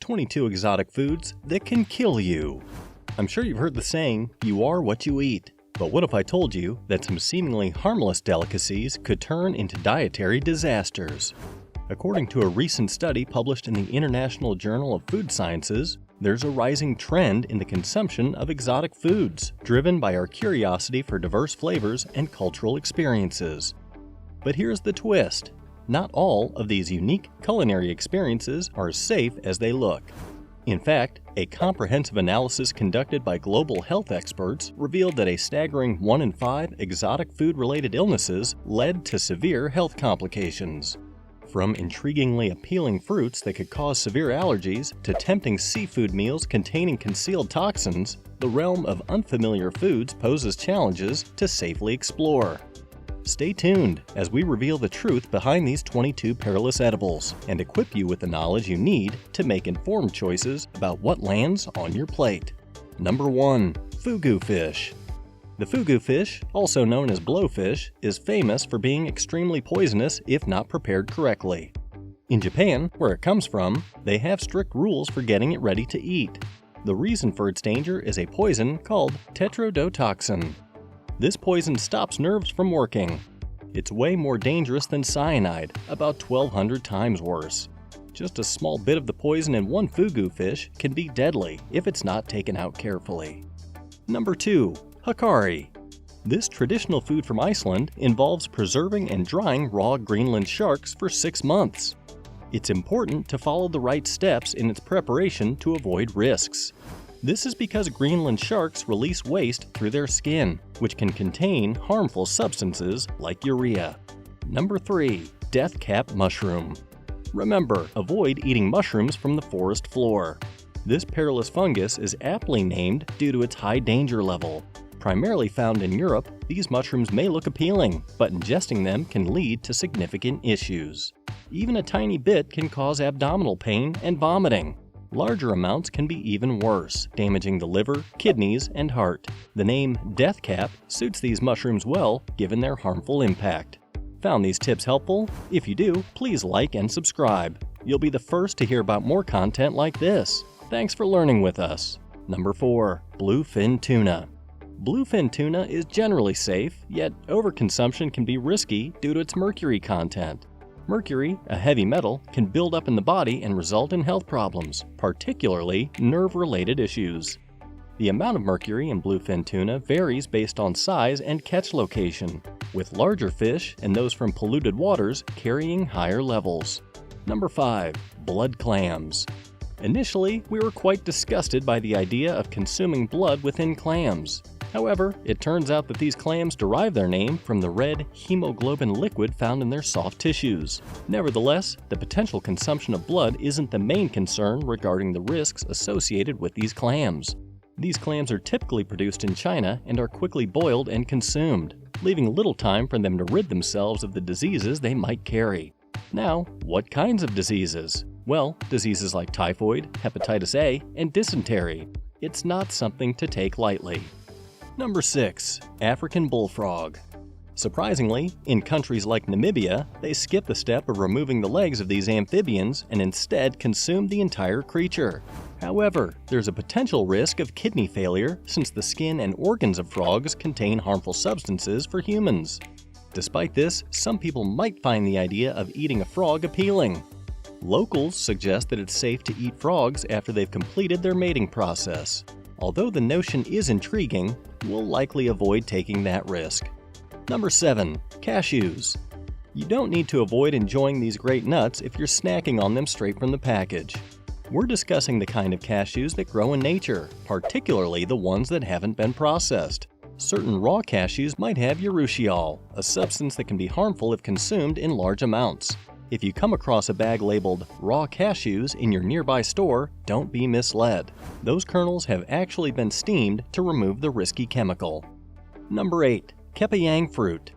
22 exotic foods that can kill you. I'm sure you've heard the saying, you are what you eat. But what if I told you that some seemingly harmless delicacies could turn into dietary disasters? According to a recent study published in the International Journal of Food Sciences, there's a rising trend in the consumption of exotic foods, driven by our curiosity for diverse flavors and cultural experiences. But here's the twist. Not all of these unique culinary experiences are as safe as they look. In fact, a comprehensive analysis conducted by global health experts revealed that a staggering 1 in 5 exotic food-related illnesses led to severe health complications. From intriguingly appealing fruits that could cause severe allergies to tempting seafood meals containing concealed toxins, the realm of unfamiliar foods poses challenges to safely explore. Stay tuned as we reveal the truth behind these 22 perilous edibles and equip you with the knowledge you need to make informed choices about what lands on your plate. Number 1. Fugu fish. The fugu fish, also known as blowfish, is famous for being extremely poisonous if not prepared correctly. In Japan, where it comes from, they have strict rules for getting it ready to eat. The reason for its danger is a poison called tetrodotoxin. This poison stops nerves from working. It's way more dangerous than cyanide, about 1,200 times worse. Just a small bit of the poison in one fugu fish can be deadly if it's not taken out carefully. Number 2. Hakarl. This traditional food from Iceland involves preserving and drying raw Greenland sharks for 6 months. It's important to follow the right steps in its preparation to avoid risks. This is because Greenland sharks release waste through their skin, which can contain harmful substances like urea. Number 3. Death cap mushroom. Remember, avoid eating mushrooms from the forest floor. This perilous fungus is aptly named due to its high danger level. Primarily found in Europe, these mushrooms may look appealing, but ingesting them can lead to significant issues. Even a tiny bit can cause abdominal pain and vomiting. Larger amounts can be even worse, damaging the liver, kidneys, and heart. The name death cap suits these mushrooms well, given their harmful impact. Found these tips helpful? If you do, please like and subscribe. You'll be the first to hear about more content like this. Thanks for learning with us. Number 4. Bluefin tuna. Bluefin tuna is generally safe, yet overconsumption can be risky due to its mercury content. Mercury, a heavy metal, can build up in the body and result in health problems, particularly nerve-related issues. The amount of mercury in bluefin tuna varies based on size and catch location, with larger fish and those from polluted waters carrying higher levels. Number 5. Blood clams. Initially, we were quite disgusted by the idea of consuming blood within clams. However, it turns out that these clams derive their name from the red hemoglobin liquid found in their soft tissues. Nevertheless, the potential consumption of blood isn't the main concern regarding the risks associated with these clams. These clams are typically produced in China and are quickly boiled and consumed, leaving little time for them to rid themselves of the diseases they might carry. Now, what kinds of diseases? Well, diseases like typhoid, hepatitis A, and dysentery. It's not something to take lightly. Number 6. African bullfrog. Surprisingly, in countries like Namibia, they skip the step of removing the legs of these amphibians and instead consume the entire creature. However, there's a potential risk of kidney failure since the skin and organs of frogs contain harmful substances for humans. Despite this, some people might find the idea of eating a frog appealing. Locals suggest that it's safe to eat frogs after they've completed their mating process. Although the notion is intriguing, we'll likely avoid taking that risk. Number 7. Cashews. You don't need to avoid enjoying these great nuts if you're snacking on them straight from the package. We're discussing the kind of cashews that grow in nature, particularly the ones that haven't been processed. Certain raw cashews might have urushiol, a substance that can be harmful if consumed in large amounts. If you come across a bag labeled raw cashews in your nearby store, don't be misled. Those kernels have actually been steamed to remove the risky chemical. Number 8. Kepayang fruit.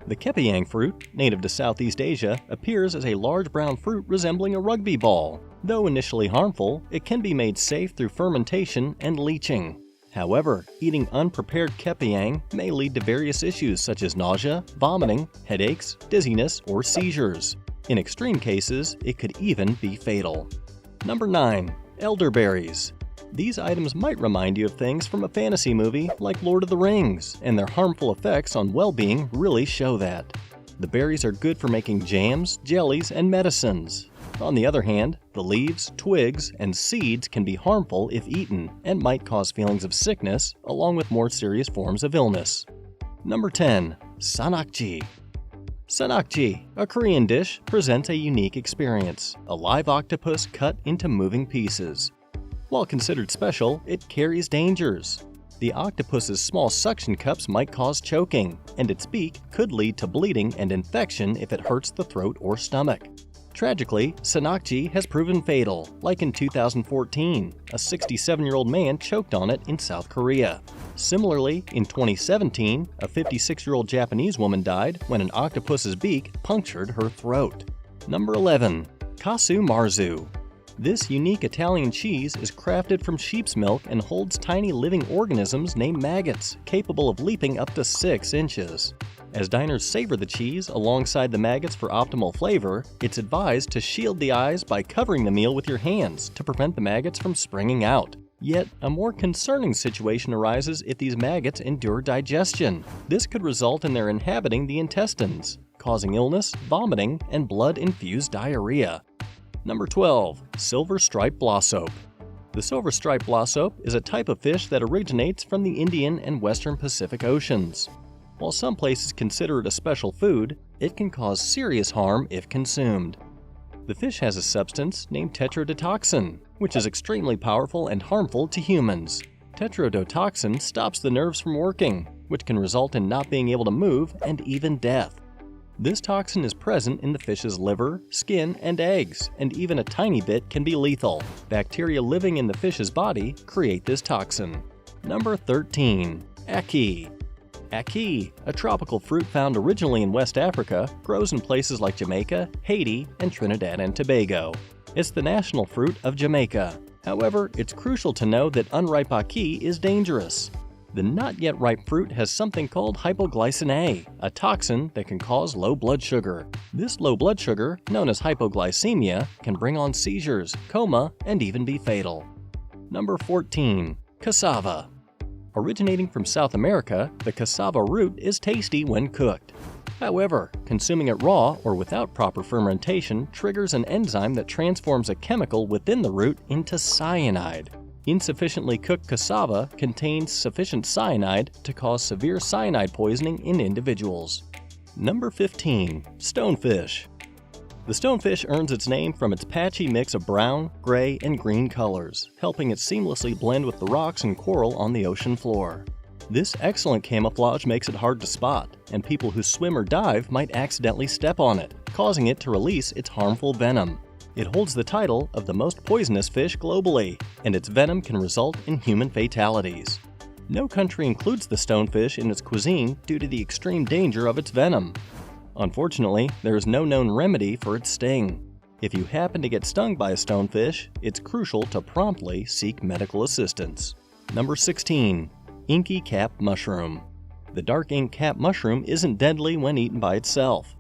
The Kepayang fruit, native to Southeast Asia, appears as a large brown fruit resembling a rugby ball. Though initially harmful, it can be made safe through fermentation and leaching. However, eating unprepared Kepayang may lead to various issues such as nausea, vomiting, headaches, dizziness, or seizures. In extreme cases, it could even be fatal. Number 9. elderberries. These items might remind you of things from a fantasy movie like Lord of the Rings, and their harmful effects on well-being really show that. The berries are good for making jams, jellies, and medicines. On the other hand, the leaves, twigs, and seeds can be harmful if eaten and might cause feelings of sickness along with more serious forms of illness. Number 10. Sanakji. Sanakji, a Korean dish, presents a unique experience, a live octopus cut into moving pieces. While considered special, it carries dangers. The octopus's small suction cups might cause choking, and its beak could lead to bleeding and infection if it hurts the throat or stomach. Tragically, sanakji has proven fatal, like in 2014, a 67-year-old man choked on it in South Korea. Similarly, in 2017, a 56-year-old Japanese woman died when an octopus's beak punctured her throat. Number 11. Casu marzu. This unique Italian cheese is crafted from sheep's milk and holds tiny living organisms named maggots, capable of leaping up to 6 inches. As diners savor the cheese alongside the maggots for optimal flavor, it's advised to shield the eyes by covering the meal with your hands to prevent the maggots from springing out. Yet, a more concerning situation arises if these maggots endure digestion. This could result in their inhabiting the intestines, causing illness, vomiting, and blood-infused diarrhea. Number 12. Silver striped blossoap. The silver striped blossoap is a type of fish that originates from the Indian and Western Pacific Oceans. While some places consider it a special food, it can cause serious harm if consumed. The fish has a substance named tetrodotoxin, which is extremely powerful and harmful to humans. Tetrodotoxin stops the nerves from working, which can result in not being able to move and even death. This toxin is present in the fish's liver, skin, and eggs, and even a tiny bit can be lethal. Bacteria living in the fish's body create this toxin. Number 13. Ackee. Ackee, a tropical fruit found originally in West Africa, grows in places like Jamaica, Haiti, and Trinidad and Tobago. It's the national fruit of Jamaica. However, it's crucial to know that unripe ackee is dangerous. The not yet ripe fruit has something called hypoglycemia, a toxin that can cause low blood sugar. This low blood sugar, known as hypoglycemia, can bring on seizures, coma, and even be fatal. Number 14. Cassava. Originating from South America, the cassava root is tasty when cooked. However, consuming it raw or without proper fermentation triggers an enzyme that transforms a chemical within the root into cyanide. Insufficiently cooked cassava contains sufficient cyanide to cause severe cyanide poisoning in individuals. Number 15. Stonefish. The stonefish earns its name from its patchy mix of brown, gray, and green colors, helping it seamlessly blend with the rocks and coral on the ocean floor. This excellent camouflage makes it hard to spot, and people who swim or dive might accidentally step on it, causing it to release its harmful venom. It holds the title of the most poisonous fish globally, and its venom can result in human fatalities. No country includes the stonefish in its cuisine due to the extreme danger of its venom. Unfortunately, there is no known remedy for its sting. If you happen to get stung by a stonefish, it's crucial to promptly seek medical assistance. Number 16. Inky cap mushroom. The dark ink cap mushroom isn't deadly when eaten by itself.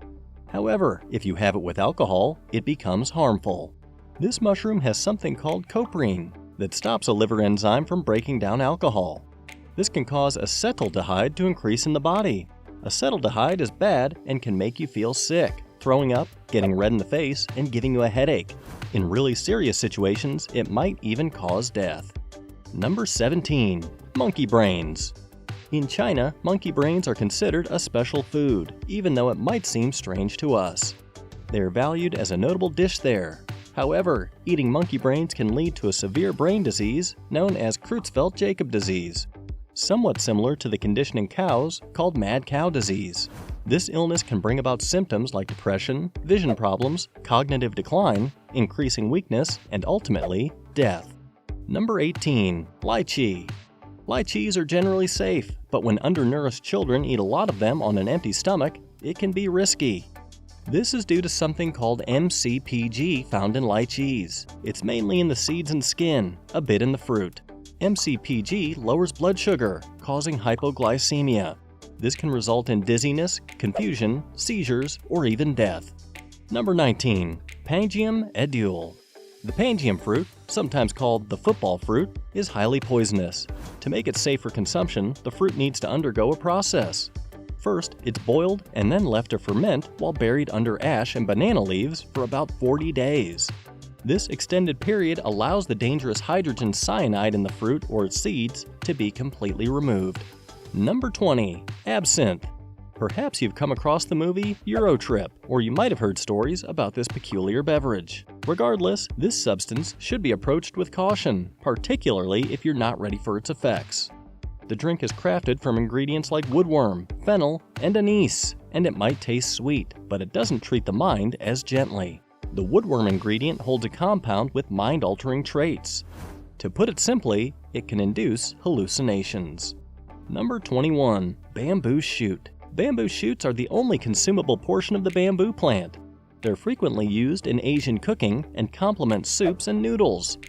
However, if you have it with alcohol, it becomes harmful. This mushroom has something called coprine that stops a liver enzyme from breaking down alcohol. This can cause acetaldehyde to increase in the body. Acetaldehyde is bad and can make you feel sick, throwing up, getting red in the face, and giving you a headache. In really serious situations, it might even cause death. Number 17. Monkey brains. In China, monkey brains are considered a special food, even though it might seem strange to us. They are valued as a notable dish there. However, eating monkey brains can lead to a severe brain disease known as Creutzfeldt-Jakob disease, somewhat similar to the condition in cows called mad cow disease. This illness can bring about symptoms like depression, vision problems, cognitive decline, increasing weakness, and ultimately, death. Number 18. Lychee. Lychees are generally safe, but when undernourished children eat a lot of them on an empty stomach, it can be risky. This is due to something called MCPG found in lychees. It's mainly in the seeds and skin, a bit in the fruit. MCPG lowers blood sugar, causing hypoglycemia. This can result in dizziness, confusion, seizures, or even death. Number 19. Pangium edule. The Pangium fruit, sometimes called the football fruit, is highly poisonous. To make it safe for consumption, the fruit needs to undergo a process. First, it's boiled and then left to ferment while buried under ash and banana leaves for about 40 days. This extended period allows the dangerous hydrogen cyanide in the fruit or its seeds to be completely removed. Number 20. Absinthe. Perhaps you've come across the movie Eurotrip, or you might have heard stories about this peculiar beverage. Regardless, this substance should be approached with caution, particularly if you're not ready for its effects. The drink is crafted from ingredients like woodworm, fennel, and anise, and it might taste sweet, but it doesn't treat the mind as gently. The woodworm ingredient holds a compound with mind-altering traits. To put it simply, it can induce hallucinations. Number 21. Bamboo shoot. Bamboo shoots are the only consumable portion of the bamboo plant. They're frequently used in Asian cooking and complement soups and noodles.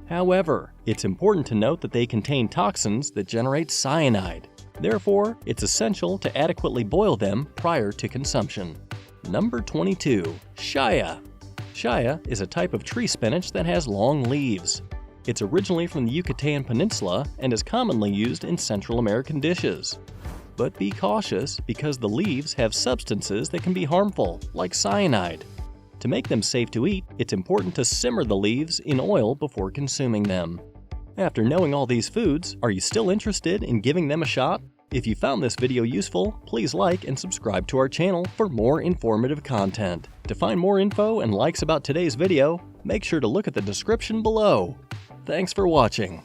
However, it's important to note that they contain toxins that generate cyanide. Therefore, it's essential to adequately boil them prior to consumption. Number 22. Shaya. Shaya is a type of tree spinach that has long leaves. It's originally from the Yucatan Peninsula and is commonly used in Central American dishes. But be cautious because the leaves have substances that can be harmful, like cyanide. To make them safe to eat, it's important to simmer the leaves in oil before consuming them. After knowing all these foods, are you still interested in giving them a shot? If you found this video useful, please like and subscribe to our channel for more informative content. To find more info and likes about today's video, make sure to look at the description below. Thanks for watching.